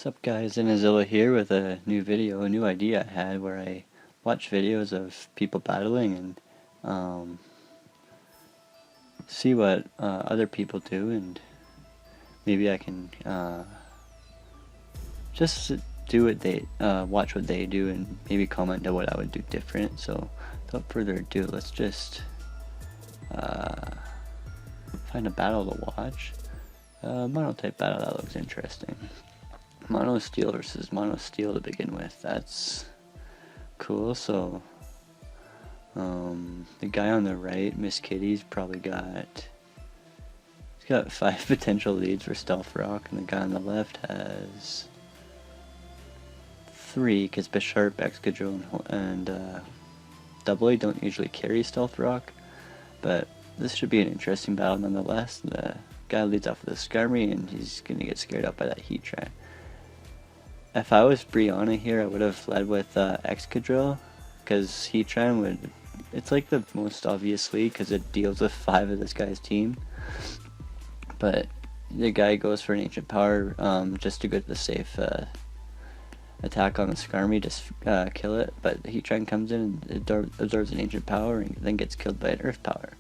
What's up guys, Inazilla here with a new video, a new idea I had where I watch videos of people battling and see what other people do, and maybe I can just do what they watch what they do and maybe comment on what I would do different. So without further ado, let's just find a battle to watch. Mono type battle, that looks interesting. Mono Steel versus Mono Steel to begin with. That's cool. So the guy on the right, Miss Kitty's probably got 5 potential leads for Stealth Rock, and the guy on the left has 3 because Bisharp, Excadrill, and Double A don't usually carry Stealth Rock, but this should be an interesting battle nonetheless. The guy leads off with a Skarmory, and he's gonna get scared up by that Heatran. If I was Brianna here, I would have led with Excadrill, because Heatran would, it's like the most obvious lead because it deals with 5 of this guy's team. But the guy goes for an Ancient Power just to get the safe attack on the Skarmory, just kill it. But Heatran comes in and it absorbs an Ancient Power and then gets killed by an Earth Power.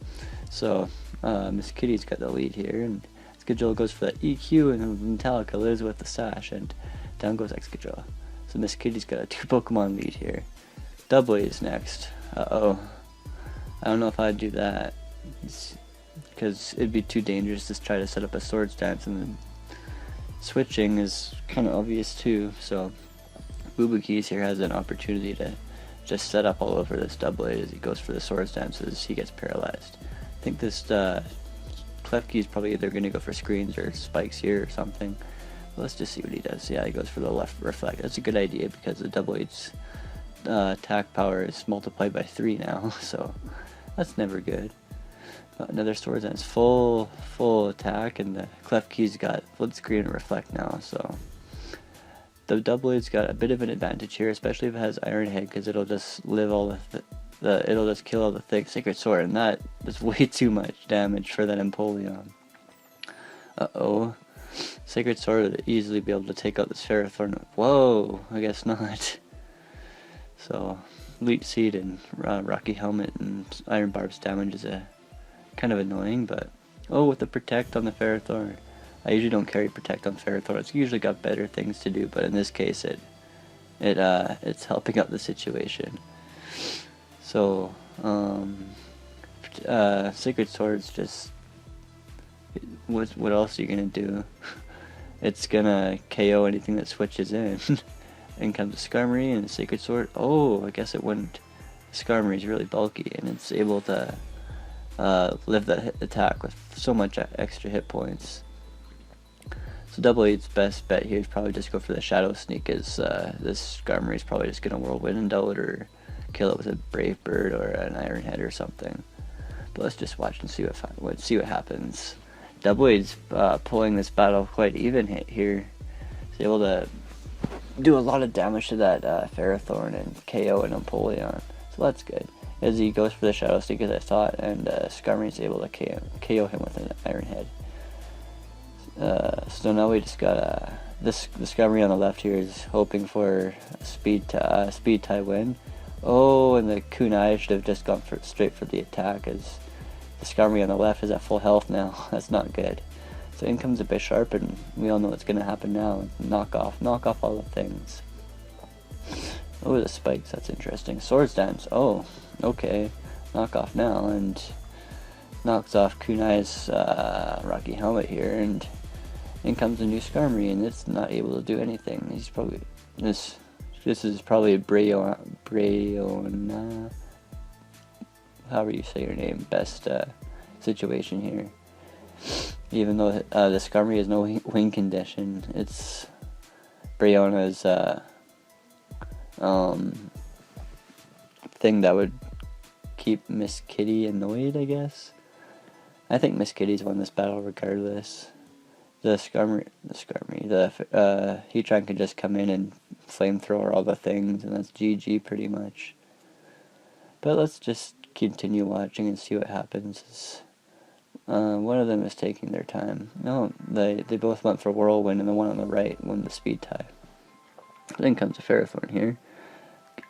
So Miss Kitty's got the lead here, and Excadrill goes for that EQ, and Metallica lives with the Sash, and down goes Excadrill. So Miss Kitty's got a 2 Pokemon lead here. Double A's next. Uh-oh. I don't know if I'd do that, because it'd be too dangerous to try to set up a Swords Dance, and then switching is kind of obvious too. So Keys here has an opportunity to just set up all over this Double A as he goes for the Swords Dance as he gets paralyzed. I think this Klefki is probably either going to go for screens or spikes here or something. Let's just see what he does. Yeah, he goes for the left reflect. That's a good idea because the Double A's attack power is multiplied by 3 now, so that's never good. Another Swords Dance, full attack, and the Klefki's got flip screen and reflect now, so the Double A's got a bit of an advantage here, especially if it has Iron Head, because it'll just live all it'll just kill all the things. Sacred Sword, and that is way too much damage for that Empoleon. Uh-oh. Sacred Sword would easily be able to take out this Ferrothorn. Whoa, I guess not. So, Leech Seed and Rocky Helmet and Iron Barb's damage is kind of annoying, but oh, with the Protect on the Ferrothorn. I usually don't carry Protect on Ferrothorn. It's usually got better things to do, but in this case, it's helping out the situation. So, Sacred Sword's just, what else are you gonna do? It's gonna KO anything that switches in. In comes the Skarmory and the Sacred Sword. Oh, I guess it wouldn't. Skarmory's really bulky, and it's able to live that attack with so much extra hit points. So Double A's best bet here is probably just go for the Shadow Sneak, as this Skarmory's probably just gonna Whirlwind and double it, or kill it with a Brave Bird or an Iron Head or something. But let's just watch and see what happens. Double A's pulling this battle quite even here. He's able to do a lot of damage to that Ferrothorn and KO an Empoleon, so that's good. As he goes for the Shadow Sneak, as I thought, and Skarmory's able to KO him with an Iron Head. So now we just got the Skarmory on the left here is hoping for a speed tie win. Oh, and the Kunai should have just gone straight for the attack, as the Skarmory on the left is at full health now. That's not good. So in comes a Bisharp, and we all know what's going to happen now. Knock off all the things. Oh, the spikes, that's interesting. Swords Dance, oh, okay. Knock off now, and knocks off Kunai's Rocky Helmet here, and in comes a new Skarmory, and it's not able to do anything. He's probably, this is probably a Breonna, however you say your name, best situation here. Even though the Skarmory has no wing condition, it's Breonna's thing that would keep Miss Kitty annoyed, I guess. I think Miss Kitty's won this battle regardless. The Heatran can just come in and flamethrower all the things, and that's GG pretty much. But let's just continue watching and see what happens. One of them is taking their time. No, they both went for Whirlwind, and the one on the right won the speed tie. Then comes a Ferrothorn here.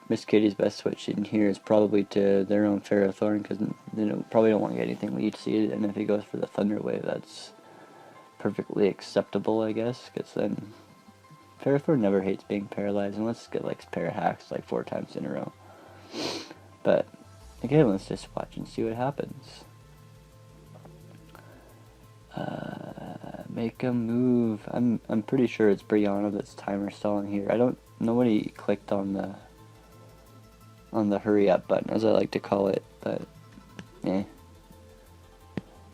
Miss Kitty's best switch in here is probably to their own Ferrothorn, because they probably don't want to get anything leech seeded, and if he goes for the Thunder Wave, that's perfectly acceptable, I guess, because then Ferrothorn never hates being paralyzed, unless it gets like para-hacks like 4 times in a row. But again, let's just watch and see what happens. Make a move. I'm pretty sure it's Brianna that's timer stalling here. Nobody clicked on the hurry up button, as I like to call it, but eh.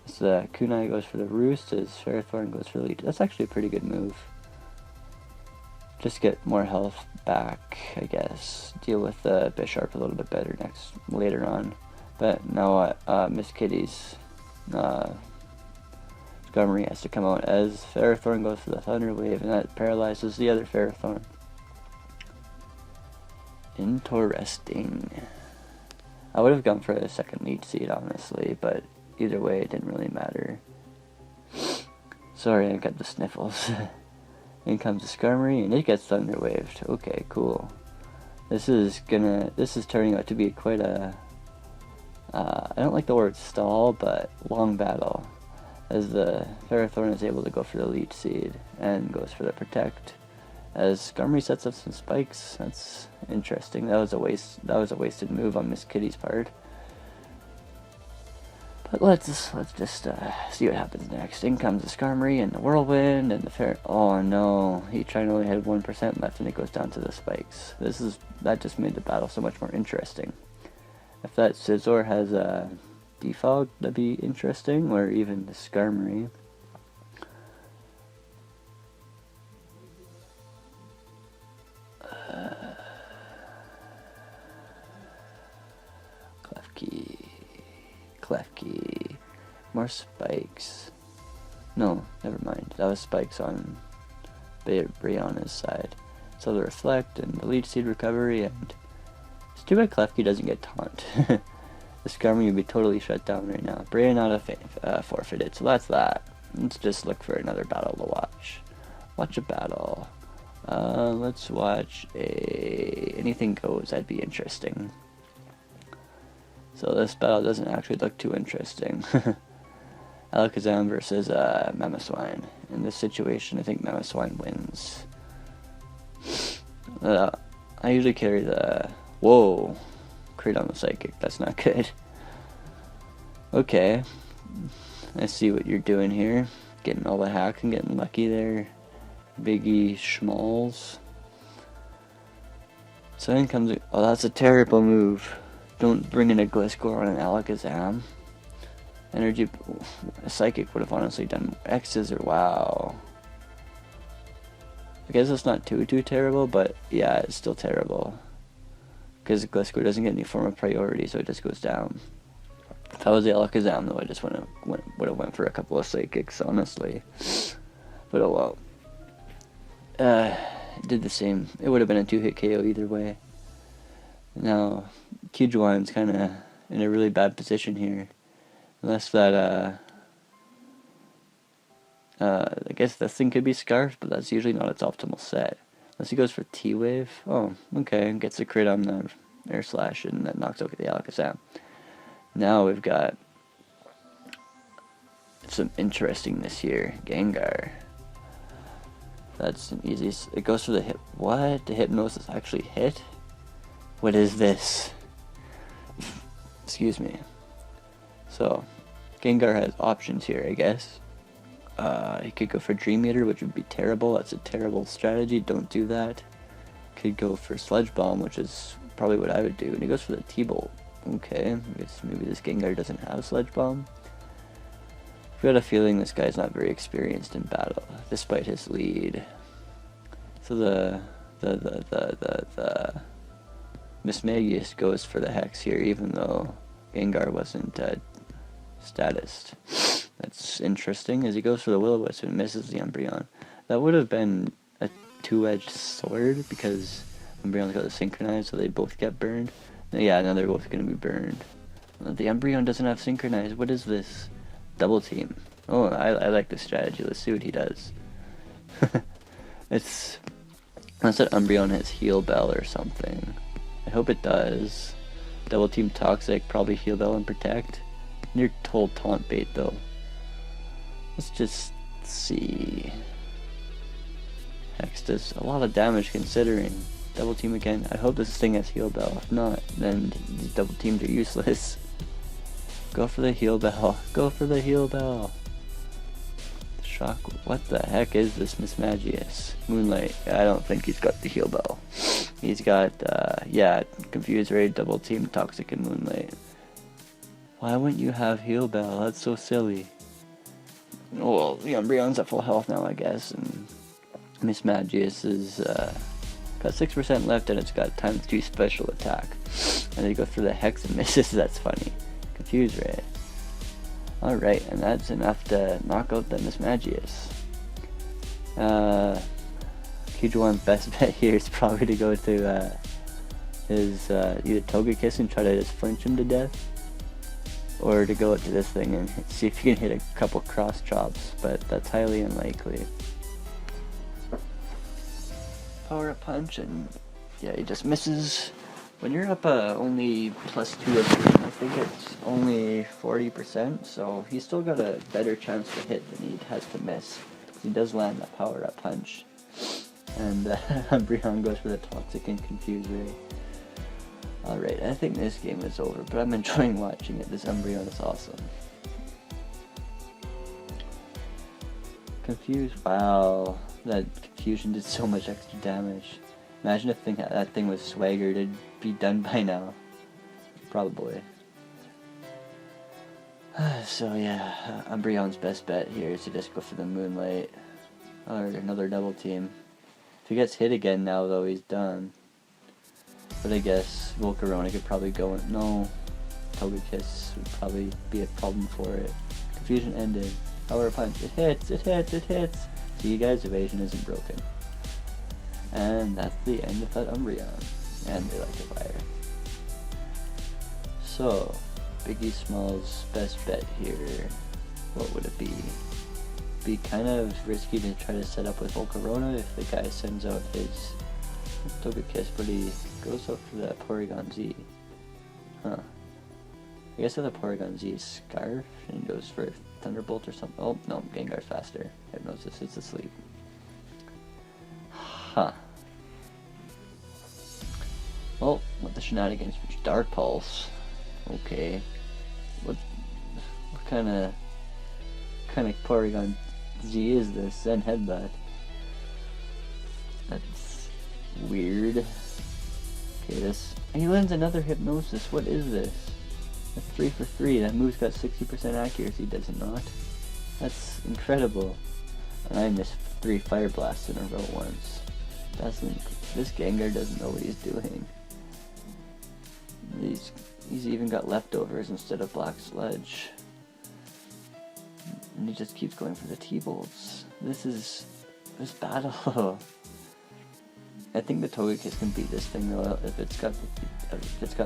So Kunai goes for the Roost, as Ferrothorn goes for the Leech. That's actually a pretty good move. Just get more health back, I guess. Deal with the Bisharp a little bit better later on. But now Miss Kitty's Skarmory has to come out as Ferrothorn goes for the Thunder Wave, and that paralyzes the other Ferrothorn. Interesting. I would have gone for a second leech seed, honestly, but either way, it didn't really matter. Sorry, I got the sniffles. In comes the Skarmory, and it gets Thunder Waved. Okay, cool. This is turning out to be quite a, I don't like the word stall, but long battle, as the Ferrothorn is able to go for the Leech Seed, and goes for the Protect, as Skarmory sets up some spikes. That's interesting. That was a wasted move on Miss Kitty's part. But let's just see what happens next. In comes the Skarmory and the Whirlwind and the Oh no, he trying to only had 1% left, and it goes down to the spikes. That just made the battle so much more interesting. If that Scizor has a defog, that'd be interesting, or even the Skarmory. Klefki. More spikes. No, never mind. That was spikes on Brianna's side. So the Reflect and the Leech Seed recovery, and it's too bad Klefki doesn't get taunt. The Skarmory would be totally shut down right now. Brianna forfeited, so that's that. Let's just look for another battle to watch. Watch a battle. Let's watch anything goes. That'd be interesting. So this battle doesn't actually look too interesting. Alakazam versus Mamoswine. In this situation, I think Mamoswine wins. I usually carry the... Whoa! Crit on the Psychic. That's not good. Okay. I see what you're doing here. Getting all the hacks and getting lucky there. Biggie Schmalls. So in comes... Oh, that's a terrible move. Don't bring in a Gliscor on an Alakazam. Energy... A Psychic would have honestly done X's, or wow. I guess it's not too terrible, but yeah, it's still terrible. Because Gliscor doesn't get any form of priority, so it just goes down. If I was the Alakazam, though, I just would have went for a couple of Psychics, honestly. But oh well. It did the same. It would have been a 2-hit KO either way. Now, Kijuan's kind of in a really bad position here. Unless that, I guess this thing could be Scarf, but that's usually not its optimal set. Unless he goes for T-Wave. Oh, okay. Gets a crit on the Air Slash, and that knocks out the Alakazam. Now we've got some interestingness here. Gengar. That's an easy... It goes for the hip... What? The Hypnosis actually hit? What is this? Excuse me. So, Gengar has options here, I guess. He could go for Dream Eater, which would be terrible. That's a terrible strategy. Don't do that. Could go for Sludge Bomb, which is probably what I would do. And he goes for the T-Bolt. Okay, I guess maybe this Gengar doesn't have Sludge Bomb. I've got a feeling this guy's not very experienced in battle, despite his lead. So the Mismagius goes for the Hex here, even though Gengar wasn't statused. That's interesting, as he goes for the Will-O-Wisp and misses the Umbreon. That would have been a two-edged sword, because Umbreon's got to synchronize, so they both get burned. Yeah, now they're both going to be burned. The Umbreon doesn't have synchronize. What is this? double team. Oh, I like this strategy. Let's see what he does. It's unless that Umbreon has Heal Bell or something. I hope it does. Double team Toxic, probably Heal Bell and Protect. Near told Taunt Bait though. Let's just see. Hex does a lot of damage considering. Double team again. I hope this thing has Heal Bell. If not, then these double teams are useless. Go for the Heal Bell. Go for the Heal Bell. Shock. What the heck is this Mismagius? Moonlight. I don't think he's got the Heal Bell. He's got, yeah, Confuse Ray, Double Team, Toxic, and Moonlight. Why wouldn't you have Heal Bell? That's so silly. Well, the Umbreon's at full health now, I guess, and Mismagius is, got 6% left, and it's got ×2 special attack. And they go through the Hex and misses. That's funny. Confuse Ray. Alright, and that's enough to knock out the Mismagius. Kijuan's best bet here is probably to go to his either Togekiss and try to just flinch him to death, or to go up to this thing and see if you can hit a couple cross chops, but that's highly unlikely. Power Up Punch, and yeah, he just misses. When you're up only +2 of green, I think it's only 40%, so he's still got a better chance to hit than he has to miss. He does land that Power Up Punch. And Umbreon goes for the Toxic and Confuse Ray. Alright, I think this game is over, but I'm enjoying watching it. This Umbreon is awesome. Confuse, wow, that Confusion did so much extra damage. Imagine if that thing was swaggered, it'd be done by now. Probably. So yeah, Umbreon's best bet here is to just go for the Moonlight. Or another double team. If he gets hit again now though, he's done. But I guess Volcarona could probably go in. No. Togekiss would probably be a problem for it. Confusion ended. Power Punch. It hits, it hits, it hits. See you guys, evasion isn't broken. And that's the end of that Umbreon. And they like to fire. So, Biggie Small's best bet here. What would it be? Be kind of risky to try to set up with Volcarona if the guy sends out his Togekiss, but he goes up for that Porygon Z. Huh. I guess if the Porygon Z is Scarf and goes for Thunderbolt or something. Oh, no, Gengar's faster. Hypnosis is asleep. Huh. Well, with the shenanigans, Dark Pulse. Okay. What kind of Porygon Z is this? Zen Headbutt. That's weird. Okay, this. And he lands another Hypnosis. What is this? That's 3 for 3. That move's got 60% accuracy, does it not? That's incredible. And I missed 3 Fire Blasts in a row once. This Gengar doesn't know what he's doing. He's even got leftovers instead of Black Sludge. And he just keeps going for the T-Bolts. This battle. I think the Togekiss can beat this thing though if it's got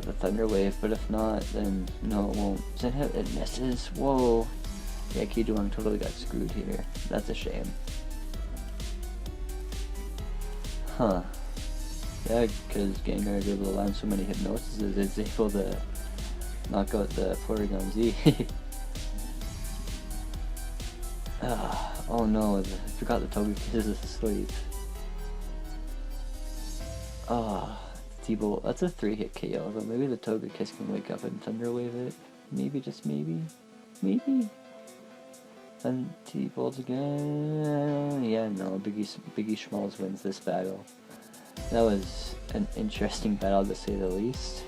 the Thunder Wave, but if not, then no, it won't. It misses. Whoa. Yeah, Kijuan totally got screwed here. That's a shame. Huh. Yeah, because Gengar is able to land so many Hypnosises, it's able to knock out the Porygon Z. Oh no, I forgot the Togekiss is asleep. T-Bolt, that's a 3-hit KO, though maybe the Togekiss can wake up and Thunder Wave it. Maybe, just maybe. Maybe? And T-Bolt again. Yeah, no, Biggie Schmalls wins this battle. That was an interesting battle to say the least.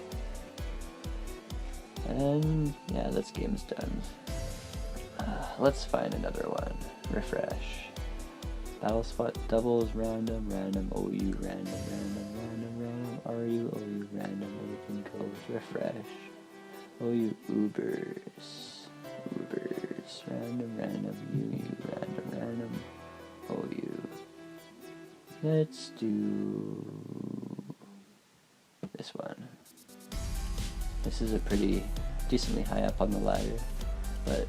And yeah, this game's done. Let's find another one. Refresh. Battle spot doubles, random, OU, random, RU, OU, random, everything goes. Refresh. OU, Ubers, random, UU, random, OU. Let's do this one. This is a pretty decently high up on the ladder, but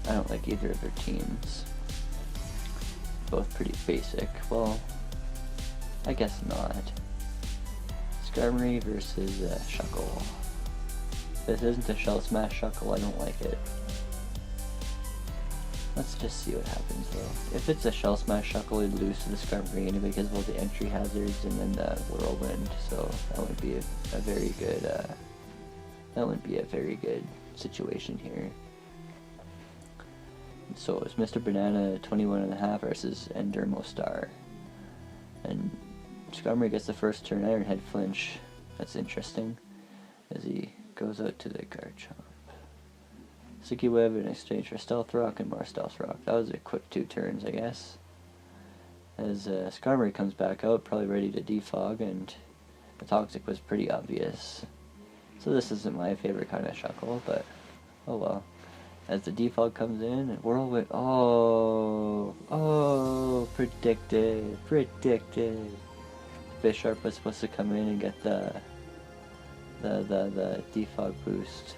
I don't like either of their teams. Both pretty basic. Well, I guess not. Skarmory versus Shuckle. If this isn't a Shell Smash Shuckle, I don't like it. Let's just see what happens though. If it's a Shell Smash Shuckle, it'd lose to the Skarmory anyway because of all the entry hazards and then the Whirlwind. So that would be a very good. That would be a very good situation here. So it's Mr. Banana 21.5 versus Endermo Star, and Skarmory gets the first turn Iron Head flinch. That's interesting, as he goes out to the Garchomp. Sticky Web in exchange for Stealth Rock and more Stealth Rock. That was a quick 2 turns, I guess. As Skarmory comes back out, probably ready to defog, and the Toxic was pretty obvious. So this isn't my favorite kind of Shuckle, but oh well. As the defog comes in, and Whirlwind, predicted. Bisharp was supposed to come in and get the defog boost,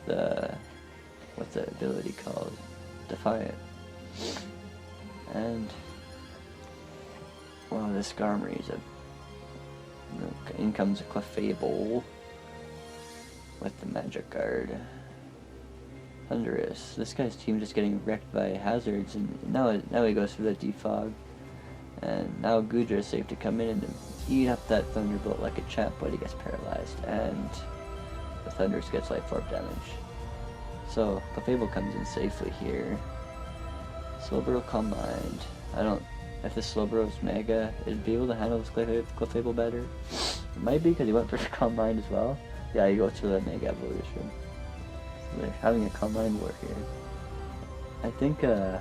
what's the ability called? Defiant. And well, this Skarmory is in comes a Clefable with the Magic Guard. Thunderous. This guy's team just getting wrecked by hazards, and now he goes for the defog, and now Goodra is safe to come in and eat up that Thunderbolt like a champ, but he gets paralyzed, and the Thunderous gets Life Orb damage. So Clefable comes in safely here. Slowbro Calm Mind. If this Slowbro's Mega, it'd be able to handle this Clefable better. It might be because he went for the Calm Mind as well. Yeah, he goes for the Mega Evolution. They're having a Calm Mind war here. I think, I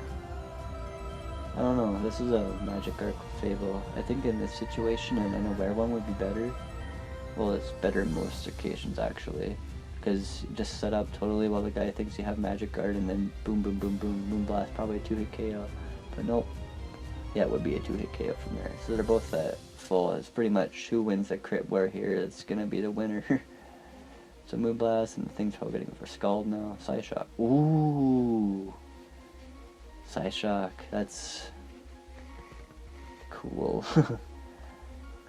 don't know, this is a Magic Arc Fable. I think in this situation, an unaware one would be better. Well, it's better in most occasions, actually. Because you just set up totally while the guy thinks you have Magic Guard, and then boom, boom, boom, boom, Moonblast, probably a 2-hit KO. But nope. Yeah, it would be a 2-hit KO from there. So they're both at full. It's pretty much who wins the crit war here. It's gonna be the winner. So Moonblast, and things probably getting for Scald now. Psyshock. Ooh! Psyshock. That's cool.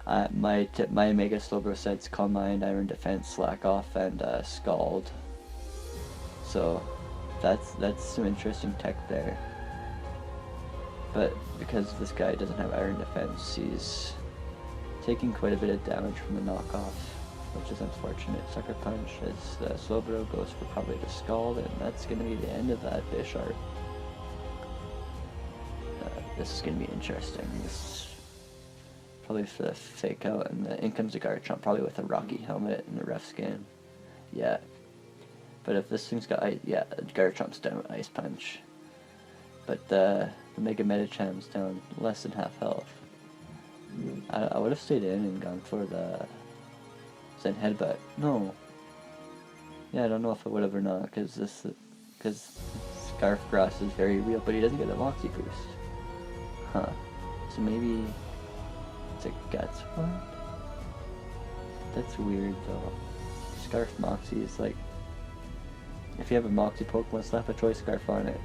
My Mega Slowbro sets Calm Mind, Iron Defense, Slack Off, and Scald. So that's some interesting tech there. But because this guy doesn't have Iron Defense, he's taking quite a bit of damage from the knockoff, which is unfortunate. Sucker Punch as the Slowbro goes for probably the Scald, and that's going to be the end of that Bisharp. This is going to be interesting. This is probably for the fake out, and in comes the Garchomp, probably with a Rocky helmet and the rough skin. Yeah. But if this thing's got Garchomp's down with Ice Punch. But the Mega Medichamp's down less than half health. I would have stayed in and gone for the Zen Headbutt. No. Yeah, I don't know if I would have or not, because Scarf Grass is very real, but he doesn't get a Moxie boost. Huh. So maybe it's a Guts one? That's weird though. Scarf Moxie is like, if you have a Moxie Pokemon, slap a Choice Scarf on it.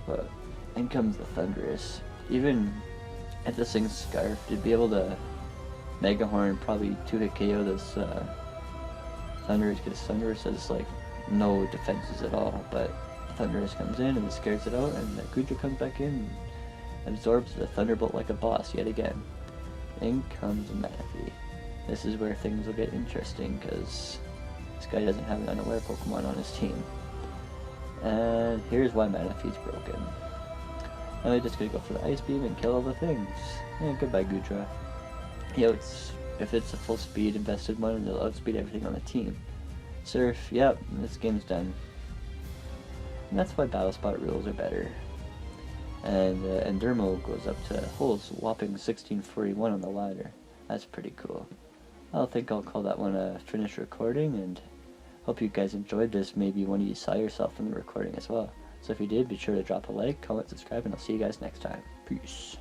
But in comes the Thunderous. Even if this thing's Scarfed, you'd be able to Mega Horn, probably 2-hit KO this Thunderous, because Thunderous has like no defenses at all, but Thunderous comes in and scares it out, and the Goodra comes back in and absorbs the Thunderbolt like a boss yet again. In comes Manaphy. This is where things will get interesting, because this guy doesn't have an unaware Pokemon on his team. And here's why Manaphy's broken. Now they're just gonna go for the Ice Beam and kill all the things. Yeah, goodbye Goodra. If it's a full speed invested one, it'll outspeed everything on the team. Surf, yep, this game's done. And that's why Battle Spot rules are better. And Endermo goes up to a whole whopping 1641 on the ladder. That's pretty cool. I think I'll call that one a finished recording, and hope you guys enjoyed this. Maybe one of you saw yourself in the recording as well. So if you did, be sure to drop a like, comment, subscribe, and I'll see you guys next time. Peace.